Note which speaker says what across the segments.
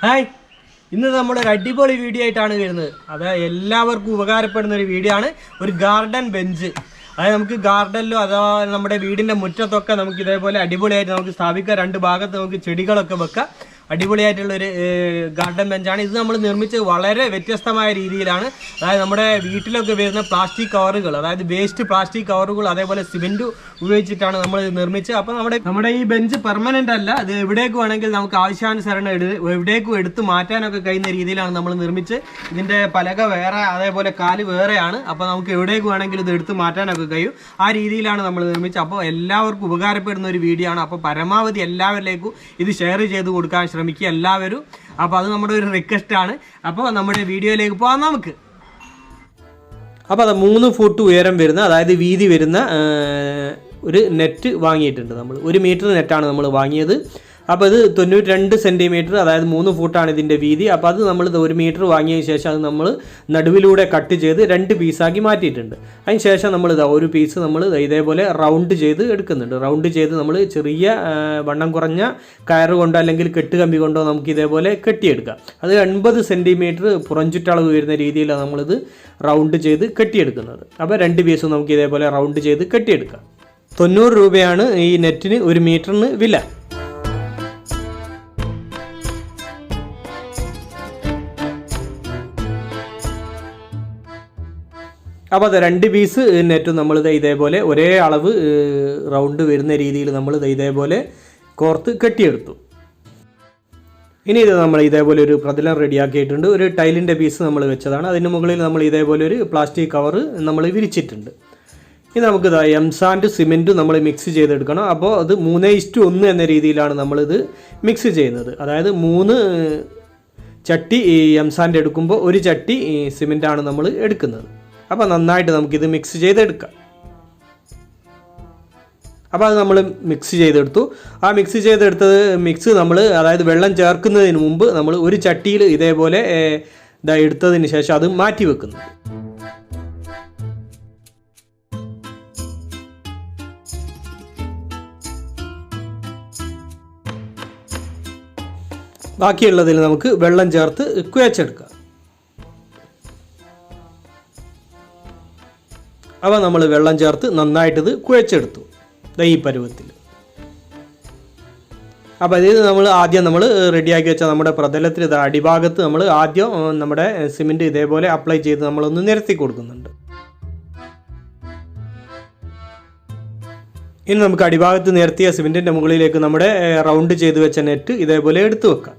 Speaker 1: Hi, ഇന്ന് നമ്മളൊരു അടിപൊളി വീഡിയോ ആയിട്ടാണ് വരുന്നത്. അത് എല്ലാവർക്കും ഉപകാരപ്പെടുന്ന ഒരു വീഡിയോ ആണ്. ഒരു ഗാർഡൻ ബെഞ്ച്. അതായത് നമുക്ക് ഗാർഡനിലോ അഥവാ നമ്മുടെ വീടിൻ്റെ മുറ്റത്തൊക്കെ നമുക്ക് ഇതേപോലെ അടിപൊളിയായിട്ട് നമുക്ക് സ്ഥാപിക്കാം. രണ്ട് ഭാഗത്ത് നമുക്ക് ചെടികളൊക്കെ വെക്കാം. അടിപൊളിയായിട്ടുള്ളൊരു ഗാർഡൻ ബെഞ്ചാണ് ഇത്. നമ്മൾ നിർമ്മിച്ചത് വളരെ വ്യത്യസ്തമായ രീതിയിലാണ്. അതായത് നമ്മുടെ വീട്ടിലൊക്കെ വരുന്ന പ്ലാസ്റ്റിക് കവറുകൾ, അതായത് വേസ്റ്റ് പ്ലാസ്റ്റിക് കവറുകൾ, അതേപോലെ സിമെൻറ്റ് ഉപയോഗിച്ചിട്ടാണ് നമ്മൾ നിർമ്മിച്ചത്. അപ്പോൾ നമ്മുടെ ഈ ബെഞ്ച് പെർമനൻ്റ് അല്ല. അത് എവിടേക്ക് വേണമെങ്കിൽ നമുക്ക് ആവശ്യാനുസരണം എവിടേക്കും എടുത്ത് മാറ്റാനൊക്കെ കഴിയുന്ന രീതിയിലാണ് നമ്മൾ നിർമ്മിച്ച്. ഇതിൻ്റെ പലക വേറെ, അതേപോലെ കാല് വേറെയാണ്. അപ്പോൾ നമുക്ക് എവിടേക്ക് വേണമെങ്കിലും ഇത് എടുത്ത് മാറ്റാനൊക്കെ കഴിയും. ആ രീതിയിലാണ് നമ്മൾ നിർമ്മിച്ചത്. അപ്പോൾ എല്ലാവർക്കും ഉപകാരപ്പെടുന്ന ഒരു വീഡിയോ ആണ്. അപ്പോൾ പരമാവധി എല്ലാവരിലേക്കും ഇത് ഷെയർ ചെയ്ത് കൊടുക്കാൻ ശ്രമിക്കുക എല്ലാവരും. അപ്പോൾ അത് നമ്മുടെ ഒരു റിക്വസ്റ്റ് ആണ്. അപ്പോൾ നമ്മുടെ വീഡിയോയിലേക്ക് പോകാം നമുക്ക്. അപ്പോൾ അത് 3 ഫുട്ട് ഉയരം വരുന്ന, അതായത് വീതി വരുന്ന ഒരു നെറ്റ് വാങ്ങിയിട്ടുണ്ട് നമ്മൾ. 1 മീറ്റർ നെറ്റാണ് നമ്മൾ വാങ്ങിയത്. അപ്പോൾ ഇത് 92 സെൻറ്റിമീറ്റർ, അതായത് 3 ഫുട്ടാണ് ഇതിൻ്റെ വീതി. അപ്പോൾ അത് നമ്മൾ 1 മീറ്റർ വാങ്ങിയതിന് ശേഷം അത് നമ്മൾ നടുവിലൂടെ കട്ട് ചെയ്ത് 2 പീസാക്കി മാറ്റിയിട്ടുണ്ട്. അതിന് ശേഷം നമ്മൾ ഒരു പീസ് നമ്മൾ ഇതേപോലെ റൗണ്ട് ചെയ്ത് എടുക്കുന്നുണ്ട്. റൗണ്ട് ചെയ്ത് നമ്മൾ ചെറിയ വണ്ണം കുറഞ്ഞ കയറ് കൊണ്ടോ അല്ലെങ്കിൽ കെട്ടുകമ്പി കൊണ്ടോ നമുക്ക് ഇതേപോലെ കെട്ടിയെടുക്കാം. അത് 80 സെൻറ്റിമീറ്റർ പുറംചുറ്റളവ് വരുന്ന രീതിയിലാണ് നമ്മളിത് റൗണ്ട് ചെയ്ത് കെട്ടിയെടുക്കുന്നത്. അപ്പോൾ 2 പീസും നമുക്ക് ഇതേപോലെ റൗണ്ട് ചെയ്ത് കെട്ടിയെടുക്കാം. 90 രൂപയാണ് ഈ നെറ്റിന് 1 മീറ്ററിന് വില. അപ്പോൾ അത് 2 പീസ് നെറ്റും നമ്മൾ ഇതേപോലെ ഒരേ അളവ് റൗണ്ട് വരുന്ന രീതിയിൽ നമ്മൾ ഇതേപോലെ കോർത്ത് കെട്ടിയെടുത്തു. ഇനി ഇത് നമ്മൾ ഇതേപോലെ ഒരു പ്രതലം റെഡിയാക്കിയിട്ടുണ്ട്. ഒരു ടൈലിൻ്റെ പീസ് നമ്മൾ വെച്ചതാണ്. അതിന് മുകളിൽ നമ്മൾ ഇതേപോലെ ഒരു പ്ലാസ്റ്റിക് കവർ നമ്മൾ വിരിച്ചിട്ടുണ്ട്. ഇനി നമുക്ക് എംസാൻഡ് സിമെൻറ്റ് നമ്മൾ മിക്സ് ചെയ്തെടുക്കണം. അപ്പോൾ അത് 3:1 എന്ന രീതിയിലാണ് നമ്മളിത് മിക്സ് ചെയ്യുന്നത്. അതായത് 3 ചട്ടി എംസാൻഡ് എടുക്കുമ്പോൾ 1 ചട്ടി സിമെൻറ്റാണ് നമ്മൾ എടുക്കുന്നത്. അപ്പോൾ നന്നായിട്ട് നമുക്കിത് മിക്സ് ചെയ്തെടുക്കാം. അപ്പോൾ അത് നമ്മൾ മിക്സ് ചെയ്തെടുത്തു. ആ മിക്സ് ചെയ്തെടുത്തത് നമ്മൾ അതായത് വെള്ളം ചേർക്കുന്നതിന് മുമ്പ് നമ്മൾ 1 ചട്ടിയിൽ ഇതേപോലെ എടുത്തതിന് ശേഷം അത് മാറ്റി വെക്കുന്നു. ബാക്കിയുള്ളതിൽ നമുക്ക് വെള്ളം ചേർത്ത് കുഴച്ചെടുക്കാം. അപ്പോൾ നമ്മൾ വെള്ളം ചേർത്ത് നന്നായിട്ടിത് കുഴച്ചെടുത്തു ഈ പരുവത്തിൽ. അപ്പോൾ ഇത് നമ്മൾ റെഡിയാക്കി വെച്ച നമ്മുടെ പ്രതലത്തിൽ അടിഭാഗത്ത് നമ്മൾ ആദ്യം നമ്മുടെ സിമെൻറ്റ് ഇതേപോലെ അപ്ലൈ ചെയ്ത് നമ്മളൊന്ന് നിരത്തി കൊടുക്കുന്നുണ്ട്. ഇനി നമുക്ക് അടിഭാഗത്ത് നിരത്തിയ സിമെൻറ്റിൻ്റെ മുകളിലേക്ക് നമ്മുടെ റൗണ്ട് ചെയ്ത് വെച്ച നെറ്റ് ഇതേപോലെ എടുത്തു വെക്കാം.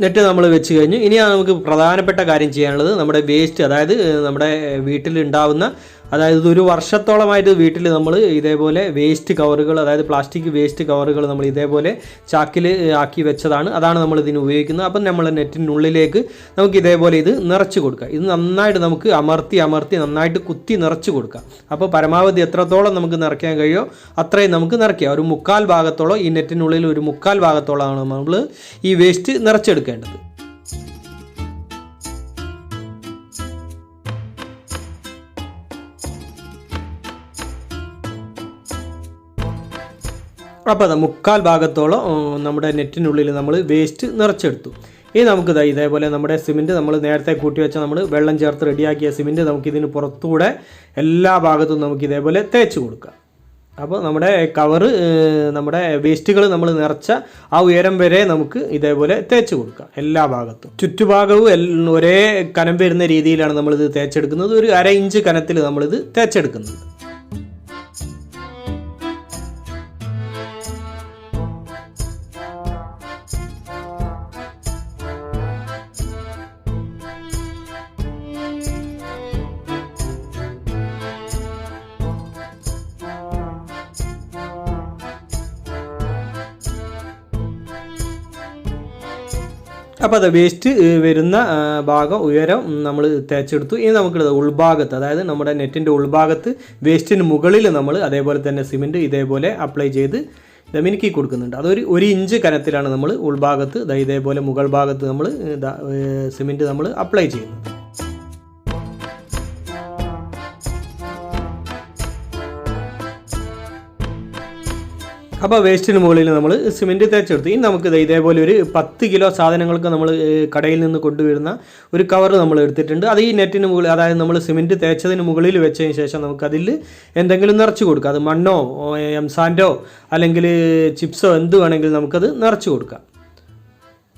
Speaker 1: നെറ്റ് നമ്മൾ വെച്ച് കഴിഞ്ഞു. ഇനി നമുക്ക് പ്രധാനപ്പെട്ട കാര്യം ചെയ്യാനുള്ളത് നമ്മുടെ വേസ്റ്റ്, അതായത് നമ്മുടെ വീട്ടിലുണ്ടാവുന്ന, അതായത് ഇതൊരു വർഷത്തോളമായിട്ട് വീട്ടിൽ നമ്മൾ ഇതേപോലെ വേസ്റ്റ് കവറുകൾ, അതായത് പ്ലാസ്റ്റിക് വേസ്റ്റ് കവറുകൾ നമ്മൾ ഇതേപോലെ ചാക്കിൽ ആക്കി വെച്ചതാണ്. അതാണ് നമ്മൾ ഇതിന് ഉപയോഗിക്കുന്നത്. അപ്പം നമ്മൾ നെറ്റിനുള്ളിലേക്ക് നമുക്ക് ഇതേപോലെ ഇത് നിറച്ച് കൊടുക്കാം. ഇത് നന്നായിട്ട് നമുക്ക് അമർത്തി നന്നായിട്ട് കുത്തി നിറച്ച് കൊടുക്കാം. അപ്പോൾ പരമാവധി എത്രത്തോളം നമുക്ക് നിറയ്ക്കാൻ കഴിയുമോ അത്രയും നമുക്ക് നിറയ്ക്കാം. ഒരു 1/4 ഭാഗത്തോളം, ഈ നെറ്റിനുള്ളിൽ ഒരു 1/4 ഭാഗത്തോളമാണ് നമ്മൾ ഈ വേസ്റ്റ് നിറച്ചെടുക്കേണ്ടത്. അപ്പോൾ അത് 1/4 ഭാഗത്തോളം നമ്മുടെ നെറ്റിനുള്ളിൽ നമ്മൾ വേസ്റ്റ് നിറച്ചെടുത്തു. ഇനി നമുക്ക് ഇതേപോലെ നമ്മുടെ സിമെൻറ്റ് നമ്മൾ നേരത്തെ കൂട്ടി വെച്ച നമ്മൾ വെള്ളം ചേർത്ത് റെഡിയാക്കിയ സിമെൻറ്റ് നമുക്കിതിന് പുറത്തൂടെ എല്ലാ ഭാഗത്തും നമുക്ക് ഇതേപോലെ തേച്ച് കൊടുക്കാം. അപ്പോൾ നമ്മുടെ കവറ്, നമ്മുടെ വേസ്റ്റുകൾ നമ്മൾ നിറച്ച ആ ഉയരം വരെ നമുക്ക് ഇതേപോലെ തേച്ച് കൊടുക്കാം എല്ലാ ഭാഗത്തും. ചുറ്റുഭാഗവും ഒരേ കനം വരുന്ന രീതിയിലാണ് നമ്മളിത് തേച്ചെടുക്കുന്നത്. ഒരു 1/2 ഇഞ്ച് കനത്തിൽ നമ്മളിത് തേച്ചെടുക്കുന്നുണ്ട്. അപ്പോൾ അത് വേസ്റ്റ് വരുന്ന ഭാഗം ഉയരം നമ്മൾ തേച്ചെടുത്തു. ഇനി നമുക്കുള്ളത് ഉൾഭാഗത്ത്, അതായത് നമ്മുടെ നെറ്റിൻ്റെ ഉൾഭാഗത്ത് വേസ്റ്റിന് മുകളിൽ നമ്മൾ അതേപോലെ തന്നെ സിമെൻറ്റ് ഇതേപോലെ അപ്ലൈ ചെയ്ത് മിനുക്കി കൊടുക്കുന്നുണ്ട്. അതൊരു 1 ഇഞ്ച് കനത്തിലാണ് നമ്മൾ ഉൾഭാഗത്ത് ഇതേപോലെ മുകൾ ഭാഗത്ത് നമ്മൾ സിമെൻറ്റ് നമ്മൾ അപ്ലൈ ചെയ്യുന്നത്. അപ്പോൾ വേസ്റ്റിന് മുകളിൽ നമ്മൾ സിമെൻറ്റ് തേച്ചെടുത്തു. ഇനി നമുക്ക് ഇതേപോലെ ഒരു 10 കിലോ സാധനങ്ങൾക്ക് നമ്മൾ കടയിൽ നിന്ന് കൊണ്ടുവരുന്ന ഒരു കവർ നമ്മൾ എടുത്തിട്ടുണ്ട്. അത് ഈ നെറ്റിന് മുകളിൽ, അതായത് നമ്മൾ സിമെൻറ്റ് തേച്ചതിന് മുകളിൽ വെച്ചതിന് ശേഷം നമുക്കതിൽ എന്തെങ്കിലും നിറച്ച് കൊടുക്കാം. അത് മണ്ണോ എംസാൻഡോ അല്ലെങ്കിൽ ചിപ്സോ എന്ത് വേണമെങ്കിലും നമുക്കത് നിറച്ച് കൊടുക്കാം.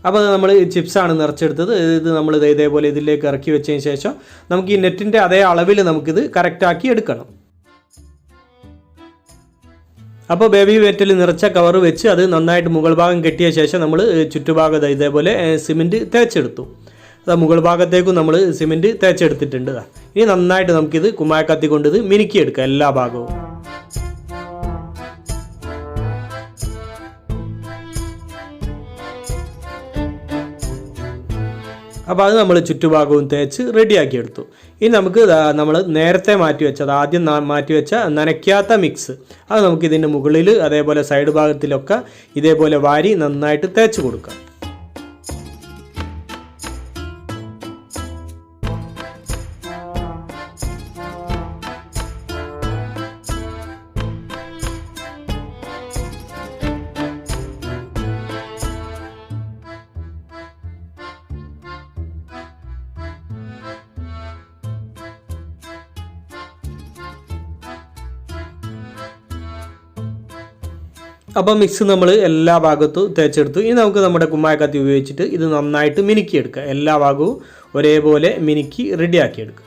Speaker 1: അപ്പോൾ നമ്മൾ ചിപ്സാണ് നിറച്ചെടുത്തത്. ഇത് നമ്മൾ ഇതേപോലെ ഇതിലേക്ക് ഇറക്കി വെച്ചതിന് ശേഷം നമുക്ക് ഈ നെറ്റിൻ്റെ അതേ അളവിൽ നമുക്കിത് കറക്റ്റാക്കി എടുക്കണം. അപ്പോൾ ബേബി വെറ്റിൽ നിറച്ച കവർ വെച്ച് അത് നന്നായിട്ട് മുകൾ ഭാഗം കെട്ടിയ ശേഷം നമ്മൾ ചുറ്റുഭാഗം ഇതേപോലെ സിമെൻറ്റ് തേച്ചെടുത്തു. അത് മുകൾ ഭാഗത്തേക്കും നമ്മൾ സിമെൻറ്റ് തേച്ചെടുത്തിട്ടുണ്ട്. ഇനി നന്നായിട്ട് നമുക്കിത് കുമ്മായക്കത്തി കൊണ്ട് ഇത് മിനുക്കിയെടുക്കാം എല്ലാ ഭാഗവും. അപ്പോൾ അത് നമ്മൾ ചുറ്റുഭാഗവും തേച്ച് റെഡിയാക്കി എടുത്തു. ഇനി നമുക്ക് നമ്മൾ നേരത്തെ ആദ്യം മാറ്റിവെച്ച നനയ്ക്കാത്ത മിക്സ് അത് നമുക്ക് ഇതിൻ്റെ മുകളിൽ അതേപോലെ സൈഡ് ഭാഗത്തിലൊക്കെ ഇതേപോലെ വാരി നന്നായിട്ട് തേച്ച് കൊടുക്കാം. അപ്പോൾ മിക്സ് നമ്മൾ എല്ലാ ഭാഗത്തും തേച്ചെടുത്തു. ഇനി നമുക്ക് നമ്മുടെ കുമ്മായക്കത്തി ഉപയോഗിച്ചിട്ട് ഇത് നന്നായിട്ട് മിനുക്കിയെടുക്കുക. എല്ലാ ഭാഗവും ഒരേപോലെ മിനുക്കി റെഡിയാക്കിയെടുക്കുക.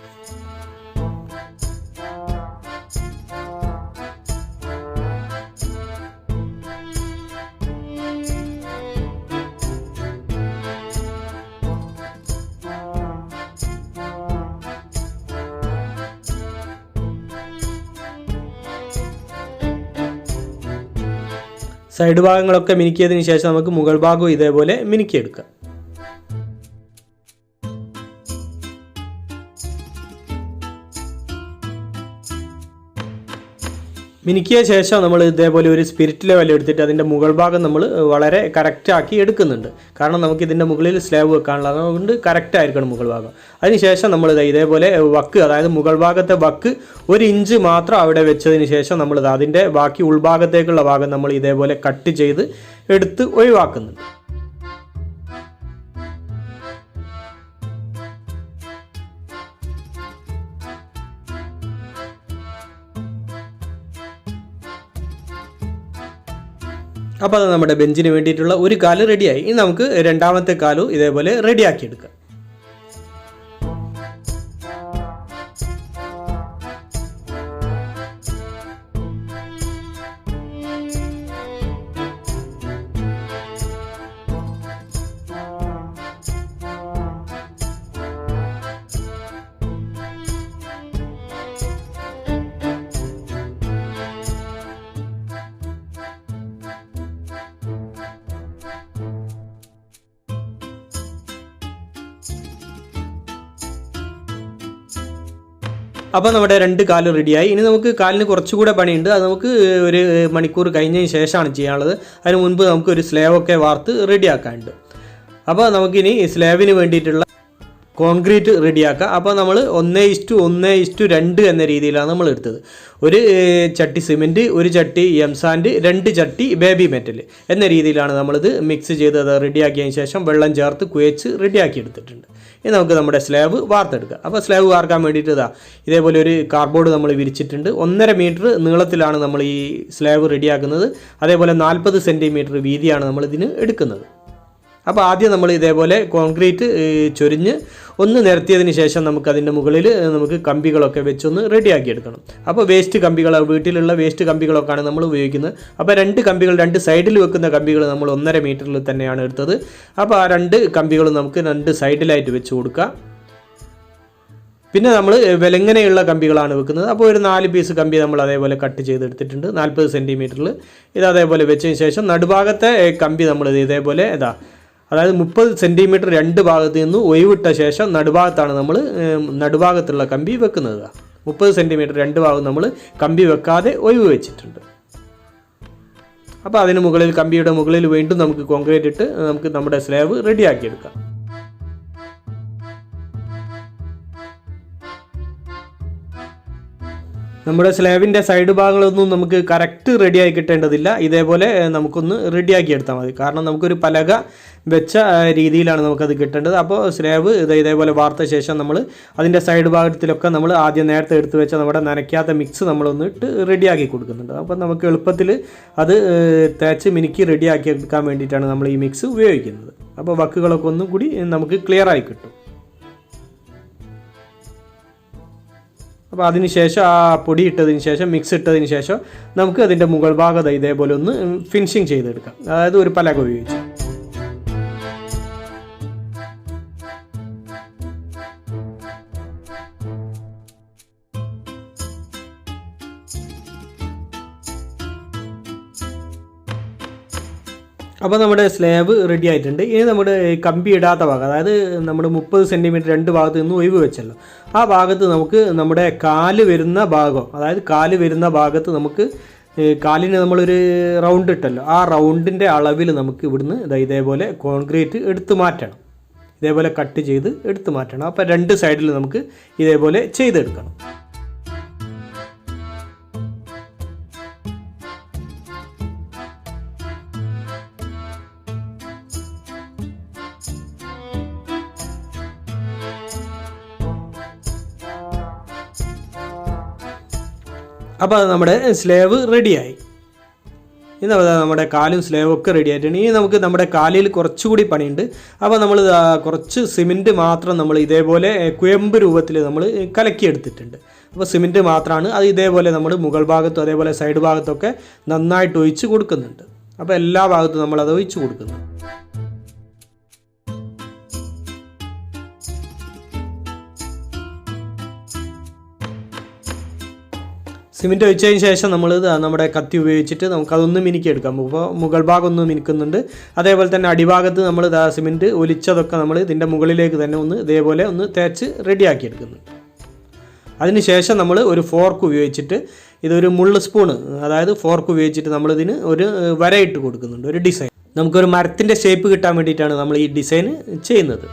Speaker 1: സൈഡ് ഭാഗങ്ങളൊക്കെ മിനുക്കിയതിന് ശേഷം നമുക്ക് മുകൾ ഭാഗവും ഇതേപോലെ മിനുക്കിയെടുക്കാം. മിനുക്കിയ ശേഷം നമ്മൾ ഇതേപോലെ ഒരു സ്പിരിറ്റ് ലെവൽ എടുത്തിട്ട് അതിൻ്റെ മുകൾ ഭാഗം നമ്മൾ വളരെ കറക്റ്റാക്കി എടുക്കുന്നുണ്ട്. കാരണം നമുക്ക് ഇതിൻ്റെ മുകളിൽ സ്ലാബ് വെക്കാനുള്ളത്, അതുകൊണ്ട് കറക്റ്റായിരിക്കണം മുകൾ ഭാഗം. അതിനുശേഷം നമ്മൾ ഇതേപോലെ വക്ക്, അതായത് മുകൾ ഭാഗത്തെ വക്ക് 1 ഇഞ്ച് മാത്രം അവിടെ വെച്ചതിന് ശേഷം നമ്മൾ അതിൻ്റെ ബാക്കി ഉൾഭാഗത്തേക്കുള്ള ഭാഗം നമ്മൾ ഇതേപോലെ കട്ട് ചെയ്ത് എടുത്ത് ഒഴിവാക്കുന്നുണ്ട്. അപ്പോൾ അത് നമ്മുടെ ബെഞ്ചിന് വേണ്ടിയിട്ടുള്ള ഒരു കാല് റെഡിയായി. ഇനി നമുക്ക് രണ്ടാമത്തെ കാലും ഇതേപോലെ റെഡിയാക്കിയെടുക്കാം. അപ്പോൾ നമ്മുടെ 2 കാലും റെഡിയായി. ഇനി നമുക്ക് കാലിന് കുറച്ചുകൂടെ പണിയുണ്ട്. അത് നമുക്ക് 1 മണിക്കൂർ കഴിഞ്ഞതിന് ശേഷമാണ് ചെയ്യാനുള്ളത്. അതിന് മുൻപ് നമുക്കൊരു സ്ലാബൊക്കെ വാർത്ത് റെഡിയാക്കാനുണ്ട്. അപ്പോൾ നമുക്കിനി സ്ലാബിന് വേണ്ടിയിട്ടുള്ള കോൺക്രീറ്റ് റെഡിയാക്കാം. അപ്പോൾ നമ്മൾ 1:1:2 എന്ന രീതിയിലാണ് നമ്മൾ എടുത്തത്. 1 ചട്ടി സിമെൻറ്റ്, 1 ചട്ടി എംസാൻഡ്, 2 ചട്ടി ബേബി മെറ്റൽ എന്ന രീതിയിലാണ് നമ്മളിത് മിക്സ് ചെയ്ത് അത് റെഡിയാക്കിയതിന് ശേഷം വെള്ളം ചേർത്ത് കുഴച്ച് റെഡിയാക്കി എടുത്തിട്ടുണ്ട്. ഇനി നമുക്ക് നമ്മുടെ സ്ലാബ് വാർത്തെടുക്കാം. അപ്പോൾ സ്ലാബ് വാർക്കാൻ വേണ്ടിയിട്ട് ഇതേപോലെ ഒരു കാർഡ്ബോർഡ് നമ്മൾ വിരിച്ചിട്ടുണ്ട്. 1.5 മീറ്റർ നീളത്തിലാണ് നമ്മൾ ഈ സ്ലാബ് റെഡിയാക്കുന്നത്. അതേപോലെ 40 സെൻറ്റിമീറ്റർ വീതിയാണ് നമ്മളിതിന് എടുക്കുന്നത്. അപ്പോൾ ആദ്യം നമ്മൾ ഇതേപോലെ കോൺക്രീറ്റ് ചൊരിഞ്ഞ് ഒന്ന് നിരത്തിയതിന് ശേഷം നമുക്കതിൻ്റെ മുകളിൽ നമുക്ക് കമ്പികളൊക്കെ വെച്ചൊന്ന് റെഡിയാക്കി എടുക്കണം. അപ്പോൾ വേസ്റ്റ് കമ്പികൾ, വീട്ടിലുള്ള വേസ്റ്റ് കമ്പികളൊക്കെയാണ് നമ്മൾ ഉപയോഗിക്കുന്നത്. അപ്പോൾ 2 കമ്പികൾ, 2 സൈഡിൽ വെക്കുന്ന കമ്പികൾ നമ്മൾ 1.5 മീറ്ററിൽ തന്നെയാണ് എടുത്തത്. അപ്പോൾ ആ 2 കമ്പികൾ നമുക്ക് 2 സൈഡിലായിട്ട് വെച്ച് കൊടുക്കാം. പിന്നെ നമ്മൾ വിലങ്ങനെയുള്ള കമ്പികളാണ് വെക്കുന്നത്. അപ്പോൾ ഒരു 4 പീസ് കമ്പി നമ്മൾ അതേപോലെ കട്ട് ചെയ്തെടുത്തിട്ടുണ്ട് 40 സെൻറ്റിമീറ്ററിൽ. ഇത് അതേപോലെ വെച്ചതിന് ശേഷം നടുഭാഗത്തെ കമ്പി നമ്മൾ ഇതേപോലെ അതായത് 30 സെൻറ്റിമീറ്റർ 2 ഭാഗത്ത് നിന്ന് ഒഴിവിട്ട ശേഷം നടുഭാഗത്താണ് നമ്മൾ നടുഭാഗത്തുള്ള കമ്പി വെക്കുന്നത്. 30 സെൻറ്റിമീറ്റർ 2 ഭാഗം നമ്മൾ കമ്പി വെക്കാതെ ഒഴിവ് വെച്ചിട്ടുണ്ട്. അപ്പോൾ അതിന് മുകളിൽ, കമ്പിയുടെ മുകളിൽ വീണ്ടും നമുക്ക് കോൺക്രീറ്റ് ഇട്ട് നമുക്ക് നമ്മുടെ സ്ലാബ് റെഡിയാക്കിയെടുക്കാം. നമ്മുടെ സ്ലാബിൻ്റെ സൈഡ് ഭാഗങ്ങളൊന്നും നമുക്ക് കറക്റ്റ് റെഡിയായി കിട്ടേണ്ടതില്ല. ഇതേപോലെ നമുക്കൊന്ന് റെഡിയാക്കി എടുത്താൽ മതി. കാരണം നമുക്കൊരു പലക വെച്ച രീതിയിലാണ് നമുക്കത് കിട്ടേണ്ടത്. അപ്പോൾ സ്ലാബ് ഇതേപോലെ വാർത്ത ശേഷം നമ്മൾ അതിൻ്റെ സൈഡ് ഭാഗത്തിലൊക്കെ നമ്മൾ ആദ്യം നേരത്തെ എടുത്ത് വെച്ച നമ്മുടെ നനയ്ക്കാത്ത മിക്സ് നമ്മളൊന്ന് ഇട്ട് റെഡിയാക്കി കൊടുക്കുന്നുണ്ട്. അപ്പോൾ നമുക്ക് എളുപ്പത്തിൽ അത് തേച്ച് മിനുക്കി റെഡിയാക്കി എടുക്കാൻ വേണ്ടിയിട്ടാണ് നമ്മൾ ഈ മിക്സ് ഉപയോഗിക്കുന്നത്. അപ്പോൾ വക്കുകളൊക്കെ ഒന്നും കൂടി നമുക്ക് ക്ലിയറായി കിട്ടും. അപ്പോൾ അതിന് ശേഷം ആ പൊടി ഇട്ടതിന് ശേഷം മിക്സ് ഇട്ടതിന് ശേഷം നമുക്ക് അതിൻ്റെ മുകൾ ഭാഗം ഇതേപോലെ ഒന്ന് ഫിനിഷിങ് ചെയ്തെടുക്കാം. അതായത് ഒരു പലക ഉപയോഗിച്ച്. അപ്പോൾ നമ്മുടെ സ്ലാബ് റെഡി ആയിട്ടുണ്ട്. ഇനി നമ്മുടെ കമ്പി ഇടാത്ത ഭാഗം, അതായത് നമ്മുടെ 30 സെൻറ്റിമീറ്റർ രണ്ട് ഭാഗത്ത് നിന്ന് ഒഴിവ് വെച്ചല്ലോ, ആ ഭാഗത്ത് നമുക്ക് നമ്മുടെ കാല് വരുന്ന ഭാഗം, അതായത് കാല് വരുന്ന ഭാഗത്ത് നമുക്ക് കാലിന് നമ്മളൊരു റൗണ്ട് ഇട്ടല്ലോ, ആ റൗണ്ടിൻ്റെ അളവിൽ നമുക്ക് ഇവിടുന്ന് ഇതേപോലെ കോൺക്രീറ്റ് എടുത്തു മാറ്റണം. ഇതേപോലെ കട്ട് ചെയ്ത് എടുത്തു മാറ്റണം. അപ്പോൾ രണ്ട് സൈഡിൽ നമുക്ക് ഇതേപോലെ ചെയ്തെടുക്കണം. അപ്പോൾ നമ്മുടെ സ്ലേവ് റെഡിയായി. ഇനി നമ്മുടെ കാലും സ്ലേവും ഒക്കെ റെഡി ആയിട്ടുണ്ട്. ഇനി നമുക്ക് നമ്മുടെ കാലിൽ കുറച്ചുകൂടി പണിയുണ്ട്. അപ്പോൾ നമ്മൾ കുറച്ച് സിമെൻറ്റ് മാത്രം നമ്മൾ ഇതേപോലെ കുഴമ്പ് രൂപത്തിൽ നമ്മൾ കലക്കിയെടുത്തിട്ടുണ്ട്. അപ്പോൾ സിമെൻറ്റ് മാത്രമാണ് അത്. ഇതേപോലെ നമ്മൾ മുകൾ ഭാഗത്തും അതേപോലെ സൈഡ് ഭാഗത്തൊക്കെ നന്നായിട്ട് ഒഴിച്ച് കൊടുക്കുന്നുണ്ട്. അപ്പോൾ എല്ലാ ഭാഗത്തും നമ്മളത് ഒഴിച്ച് കൊടുക്കുന്നു. സിമെൻറ്റ് ഒഴിച്ചതിന് ശേഷം നമ്മൾ നമ്മുടെ കത്തി ഉപയോഗിച്ചിട്ട് നമുക്കതൊന്ന് മിനുക്കിയെടുക്കാം. അപ്പോൾ മുകൾ ഭാഗം ഒന്ന് മിനുക്കുന്നുണ്ട്. അതേപോലെ തന്നെ അടിഭാഗത്ത് നമ്മൾ സിമെൻറ്റ് ഒലിച്ചതൊക്കെ നമ്മൾ ഇതിൻ്റെ മുകളിലേക്ക് തന്നെ ഒന്ന് ഇതേപോലെ ഒന്ന് തേച്ച് റെഡിയാക്കി എടുക്കുന്നുണ്ട്. അതിനുശേഷം നമ്മൾ ഒരു ഫോർക്ക് ഉപയോഗിച്ചിട്ട്, ഇതൊരു മുള്ള് സ്പൂണ്, അതായത് ഫോർക്ക് ഉപയോഗിച്ചിട്ട് നമ്മളിതിന് ഒരു വരയിട്ട് കൊടുക്കുന്നുണ്ട്, ഒരു ഡിസൈൻ. നമുക്കൊരു മരത്തിൻ്റെ ഷേപ്പ് കിട്ടാൻ വേണ്ടിയിട്ടാണ് നമ്മൾ ഈ ഡിസൈൻ ചെയ്യുന്നത്.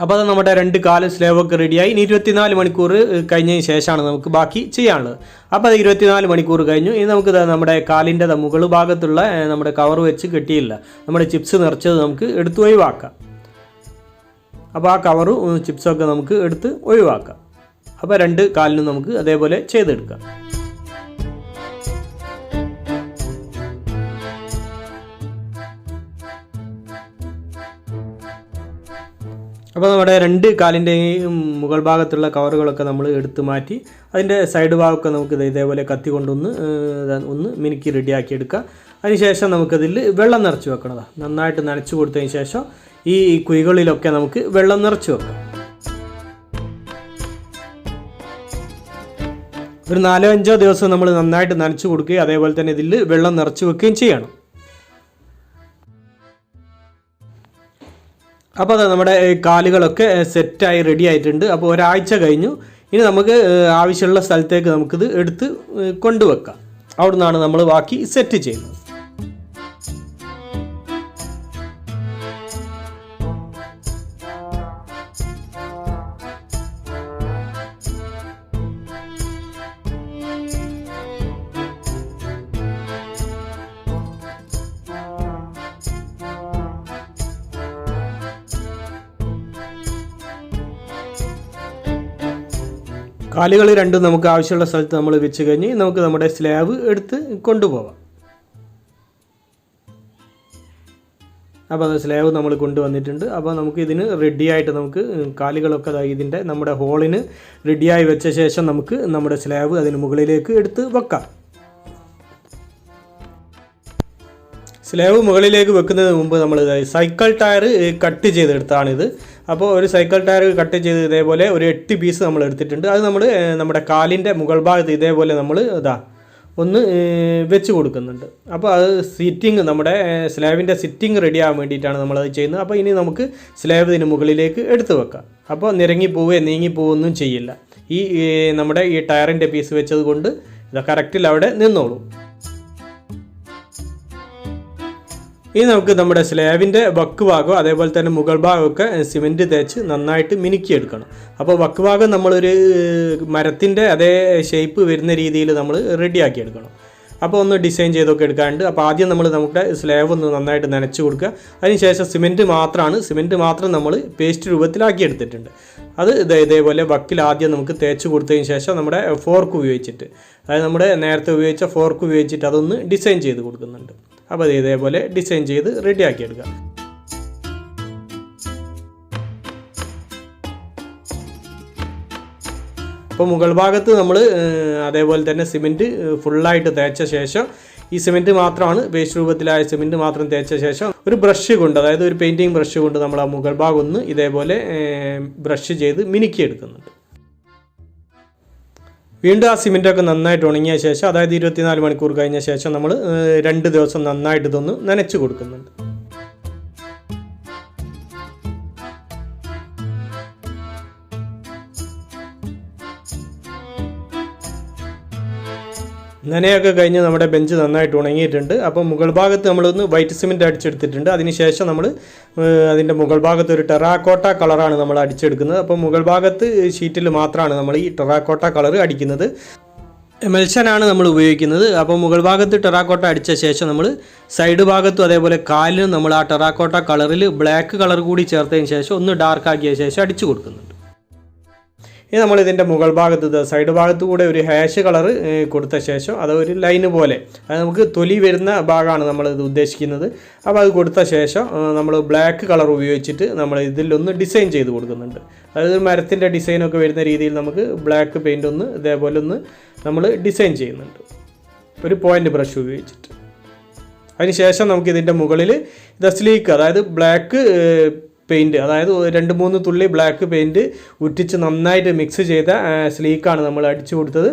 Speaker 1: അപ്പോൾ അത് നമ്മുടെ രണ്ട് കാല് സ്ലേവൊക്കെ റെഡിയായി. ഇനി 24 മണിക്കൂർ കഴിഞ്ഞതിന് ശേഷമാണ് നമുക്ക് ബാക്കി ചെയ്യാനുള്ളത്. അപ്പോൾ അത് 24 മണിക്കൂർ കഴിഞ്ഞു. ഇനി നമുക്ക് നമ്മുടെ കാലിൻ്റെ മുകൾ ഭാഗത്തുള്ള നമ്മുടെ കവർ വെച്ച് കെട്ടിയില്ല, നമ്മുടെ ചിപ്സ് നിറച്ചത് നമുക്ക് എടുത്ത് ഒഴിവാക്കാം. അപ്പോൾ ആ കവറും ചിപ്സൊക്കെ നമുക്ക് എടുത്ത് ഒഴിവാക്കാം. അപ്പോൾ രണ്ട് കാലിനും നമുക്ക് അതേപോലെ ചെയ്തെടുക്കാം. അപ്പോൾ നമ്മുടെ രണ്ട് കാലിൻ്റെയും മുകൾ ഭാഗത്തുള്ള കവറുകളൊക്കെ നമ്മൾ എടുത്ത് മാറ്റി അതിൻ്റെ സൈഡ് ഭാഗമൊക്കെ നമുക്ക് ഇതേപോലെ കത്തി കൊണ്ടൊന്ന് മിനുക്കി റെഡിയാക്കി എടുക്കുക. അതിനുശേഷം നമുക്കതിൽ വെള്ളം നിറച്ച് വെക്കണതാണ്. നന്നായിട്ട് നനച്ച് കൊടുത്തതിന് ശേഷം ഈ കുഴികളിലൊക്കെ നമുക്ക് വെള്ളം നിറച്ച് വെക്കാം. ഒരു 4-5 ദിവസം നമ്മൾ നന്നായിട്ട് നനച്ച് കൊടുക്കുകയും അതേപോലെ തന്നെ ഇതിൽ വെള്ളം നിറച്ച് വെക്കുകയും ചെയ്യണം. അപ്പോൾ അത് നമ്മുടെ കാലുകളൊക്കെ സെറ്റായി റെഡി ആയിട്ടുണ്ട്. അപ്പോൾ ഒരാഴ്ച കഴിഞ്ഞു. ഇനി നമുക്ക് ആവശ്യമുള്ള സ്ഥലത്തേക്ക് നമുക്കിത് എടുത്ത് കൊണ്ടുവെക്കാം. അവിടെ നിന്നാണ് നമ്മൾ ബാക്കി സെറ്റ് ചെയ്യുന്നത്. കാലുകൾ രണ്ടും നമുക്ക് ആവശ്യമുള്ള സ്ഥലത്ത് നമ്മൾ വെച്ച് കഴിഞ്ഞ് നമുക്ക് നമ്മുടെ സ്ലാബ് എടുത്ത് കൊണ്ടുപോകാം. അപ്പോൾ അത് സ്ലാബ് നമ്മൾ കൊണ്ടുവന്നിട്ടുണ്ട്. അപ്പോൾ നമുക്ക് ഇതിന് റെഡിയായിട്ട് നമുക്ക് കാലുകളൊക്കെ ഇതിൻ്റെ നമ്മുടെ ഹോളിന് റെഡിയായി വെച്ച ശേഷം നമുക്ക് നമ്മുടെ സ്ലാബ് അതിന് മുകളിലേക്ക് എടുത്ത് വെക്കാം. സ്ലാബ് മുകളിലേക്ക് വെക്കുന്നതിന് മുമ്പ് നമ്മൾ സൈക്കിൾ ടയർ കട്ട് ചെയ്തെടുത്താണിത്. അപ്പോൾ ഒരു സൈക്കിൾ ടയർ കട്ട് ചെയ്ത് ഇതേപോലെ ഒരു 8 പീസ് നമ്മൾ എടുത്തിട്ടുണ്ട്. അത് നമ്മൾ നമ്മുടെ കാലിൻ്റെ മുകൾ ഭാഗത്ത് ഇതേപോലെ നമ്മൾ ഒന്ന് വെച്ച് കൊടുക്കുന്നുണ്ട്. അപ്പോൾ അത് സിറ്റിങ്, നമ്മുടെ സ്ലാബിൻ്റെ സിറ്റിങ് റെഡി ആവാൻ വേണ്ടിയിട്ടാണ് നമ്മളത് ചെയ്യുന്നത്. അപ്പോൾ ഇനി നമുക്ക് സ്ലാബ് ഇതിന് മുകളിലേക്ക് എടുത്ത് വെക്കാം. അപ്പോൾ നിരങ്ങി പോവുകയോ നീങ്ങി പോവുകയൊന്നും ചെയ്യില്ല. ഈ നമ്മുടെ ഈ ടയറിൻ്റെ പീസ് വെച്ചത് കൊണ്ട് ഇത് കറക്റ്റിൽ അവിടെ നിന്നോളും. ഇനി നമുക്ക് നമ്മുടെ സ്ലാബിൻ്റെ വക്ക് ഭാഗം അതേപോലെ തന്നെ മുകൾ ഭാഗമൊക്കെ സിമെൻറ്റ് തേച്ച് നന്നായിട്ട് മിനുക്കിയെടുക്കണം. അപ്പോൾ വക്ക് ഭാഗം നമ്മളൊരു മരത്തിൻ്റെ അതേ ഷേപ്പ് വരുന്ന രീതിയിൽ നമ്മൾ റെഡിയാക്കി എടുക്കണം. അപ്പോൾ ഒന്ന് ഡിസൈൻ ചെയ്തൊക്കെ എടുക്കാനുണ്ട്. അപ്പോൾ ആദ്യം നമ്മുടെ സ്ലാബ് ഒന്ന് നന്നായിട്ട് നനച്ച് കൊടുക്കുക. അതിനുശേഷം സിമെൻറ്റ് മാത്രം നമ്മൾ പേസ്റ്റ് രൂപത്തിലാക്കി എടുത്തിട്ടുണ്ട്. അത് ഇതേപോലെ വക്കിൽ ആദ്യം നമുക്ക് തേച്ച് കൊടുത്തതിന് ശേഷം നമ്മുടെ ഫോർക്ക് ഉപയോഗിച്ചിട്ട്, അതായത് നമ്മുടെ നേരത്തെ ഉപയോഗിച്ച ഫോർക്ക് ഉപയോഗിച്ചിട്ട് അതൊന്ന് ഡിസൈൻ ചെയ്ത് കൊടുക്കുന്നുണ്ട്. അപ്പോൾ ഇതേപോലെ ഡിസൈൻ ചെയ്ത് റെഡിയാക്കി എടുക്കുക. അപ്പോൾ മുകൾ ഭാഗത്ത് നമ്മൾ അതേപോലെ തന്നെ സിമെൻറ്റ് ഫുള്ളായിട്ട് തേച്ച ശേഷം, ഈ സിമെൻറ്റ് മാത്രമാണ് പേസ്റ്റ് രൂപത്തിലായ സിമെൻറ്റ് മാത്രം തേച്ച ശേഷം ഒരു ബ്രഷ് കൊണ്ട്, അതായത് ഒരു പെയിൻറ്റിങ് ബ്രഷ് കൊണ്ട് നമ്മൾ ആ മുകൾ ഭാഗം ഒന്ന് ഇതേപോലെ ബ്രഷ് ചെയ്ത് മിനുക്കിയെടുക്കുന്നുണ്ട്. വീണ്ടും ആ സിമെൻറ്റൊക്കെ നന്നായിട്ട് ഉണങ്ങിയ ശേഷം, അതായത് 24 മണിക്കൂർ കഴിഞ്ഞ ശേഷം നമ്മൾ 2 ദിവസം നന്നായിട്ട് ഇതൊന്ന് നനച്ച് കൊടുക്കുന്നുണ്ട്. നനയൊക്കെ കഴിഞ്ഞ് നമ്മുടെ ബെഞ്ച് നന്നായിട്ട് ഉണങ്ങിയിട്ടുണ്ട്. അപ്പോൾ മുകൾ ഭാഗത്ത് നമ്മളൊന്ന് വൈറ്റ് സിമെൻറ്റ് അടിച്ചെടുത്തിട്ടുണ്ട്. അതിനുശേഷം നമ്മൾ അതിൻ്റെ മുകൾ ഭാഗത്ത് ഒരു ടെറാക്കോട്ട കളറാണ് നമ്മൾ അടിച്ചെടുക്കുന്നത്. അപ്പോൾ മുകൾ ഭാഗത്ത് ഷീറ്റിൽ മാത്രമാണ് നമ്മൾ ഈ ടെറാക്കോട്ട കളർ അടിക്കുന്നത്. എമൽഷനാണ് നമ്മൾ ഉപയോഗിക്കുന്നത്. അപ്പോൾ മുകൾ ഭാഗത്ത് ടെറാക്കോട്ട അടിച്ച ശേഷം നമ്മൾ സൈഡ് ഭാഗത്തും അതേപോലെ കാലിലും നമ്മൾ ആ ടെറാക്കോട്ട കളറിൽ ബ്ലാക്ക് കളർ കൂടി ചേർത്തതിന് ശേഷം ഒന്ന് ഡാർക്കാക്കിയ ശേഷം അടിച്ചു കൊടുക്കുന്നുണ്ട്. ഇനി നമ്മളിതിൻ്റെ മുകൾ ഭാഗത്ത് സൈഡ് ഭാഗത്ത് കൂടെ ഒരു ഹാഷ് കളർ കൊടുത്ത ശേഷം അത് ഒരു ലൈന് പോലെ, അത് നമുക്ക് തൊലി വരുന്ന ഭാഗമാണ് നമ്മളിത് ഉദ്ദേശിക്കുന്നത്. അപ്പോൾ അത് കൊടുത്ത ശേഷം നമ്മൾ ബ്ലാക്ക് കളർ ഉപയോഗിച്ചിട്ട് നമ്മൾ ഇതിലൊന്ന് ഡിസൈൻ ചെയ്ത് കൊടുക്കുന്നുണ്ട്. അതായത് മരത്തിൻ്റെ ഡിസൈനൊക്കെ വരുന്ന രീതിയിൽ നമുക്ക് ബ്ലാക്ക് പെയിൻ്റ് ഒന്ന് ഇതേപോലെ ഒന്ന് നമ്മൾ ഡിസൈൻ ചെയ്യുന്നുണ്ട് ഒരു പോയിൻ്റ് ബ്രഷ് ഉപയോഗിച്ചിട്ട്. അതിനുശേഷം നമുക്കിതിൻ്റെ മുകളിൽ സ്ലീക്ക്, അതായത് ബ്ലാക്ക് പെയിൻറ്റ്, അതായത് 2-3 തുള്ളി ബ്ലാക്ക് പെയിൻറ്റ് ഉറ്റിച്ച് നന്നായിട്ട് മിക്സ് ചെയ്ത സ്ലീക്കാണ് നമ്മൾ അടിച്ചു കൊടുത്തത്.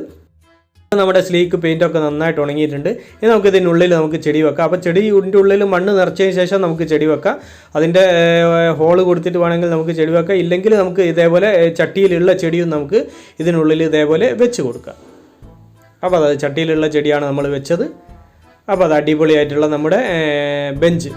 Speaker 1: നമ്മുടെ സ്ലീക്ക് പെയിൻറ്റൊക്കെ നന്നായിട്ട് ഉണങ്ങിയിട്ടുണ്ട്. ഇനി നമുക്ക് ഇതിനുള്ളിൽ നമുക്ക് ചെടി വെക്കാം. അപ്പോൾ ചെടിയുടെ ഉള്ളിൽ മണ്ണ് നിറച്ചതിന് ശേഷം നമുക്ക് ചെടി വെക്കാം. അതിൻ്റെ ഹോള് കൊടുത്തിട്ട് വേണമെങ്കിൽ നമുക്ക് ചെടി വെക്കാം. ഇല്ലെങ്കിൽ നമുക്ക് ഇതേപോലെ ചട്ടിയിലുള്ള ചെടിയും നമുക്ക് ഇതിനുള്ളിൽ ഇതേപോലെ വെച്ച് കൊടുക്കാം. അപ്പോൾ അത് ചട്ടിയിലുള്ള ചെടിയാണ് നമ്മൾ വെച്ചത്. അപ്പോൾ അത് അടിപൊളിയായിട്ടുള്ള നമ്മുടെ ബെഞ്ച്.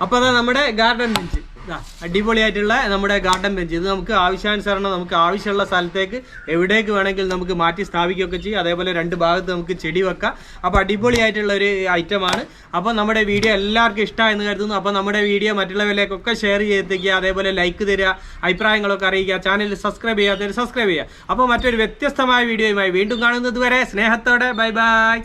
Speaker 1: അപ്പോൾ അതാ നമ്മുടെ ഗാർഡൻ ബെഞ്ച്, അടിപൊളിയായിട്ടുള്ള നമ്മുടെ ഗാർഡൻ ബെഞ്ച്. ഇത് നമുക്ക് ആവശ്യാനുസരണം നമുക്ക് ആവശ്യമുള്ള സ്ഥലത്തേക്ക് എവിടേക്ക് വേണമെങ്കിൽ നമുക്ക് മാറ്റി സ്ഥാപിക്കുകയൊക്കെ ചെയ്യും. അതേപോലെ 2 ഭാഗത്ത് നമുക്ക് ചെടി വെക്കാം. അപ്പോൾ അടിപൊളിയായിട്ടുള്ള ഒരു ഐറ്റമാണ്. അപ്പോൾ നമ്മുടെ വീഡിയോ എല്ലാവർക്കും ഇഷ്ടമായെന്ന് കരുതുന്നു. അപ്പോൾ നമ്മുടെ വീഡിയോ മറ്റുള്ളവരിലേക്കൊക്കെ ഷെയർ ചെയ്തെത്തിക്കുക. അതേപോലെ ലൈക്ക് തരിക, അഭിപ്രായങ്ങളൊക്കെ അറിയിക്കുക. ചാനൽ സബ്സ്ക്രൈബ് ചെയ്യാത്തവർ സബ്സ്ക്രൈബ് ചെയ്യുക. അപ്പോൾ മറ്റൊരു വ്യത്യസ്തമായ വീഡിയോയുമായി വീണ്ടും കാണുന്നത് വരെ സ്നേഹത്തോടെ ബൈ ബൈ.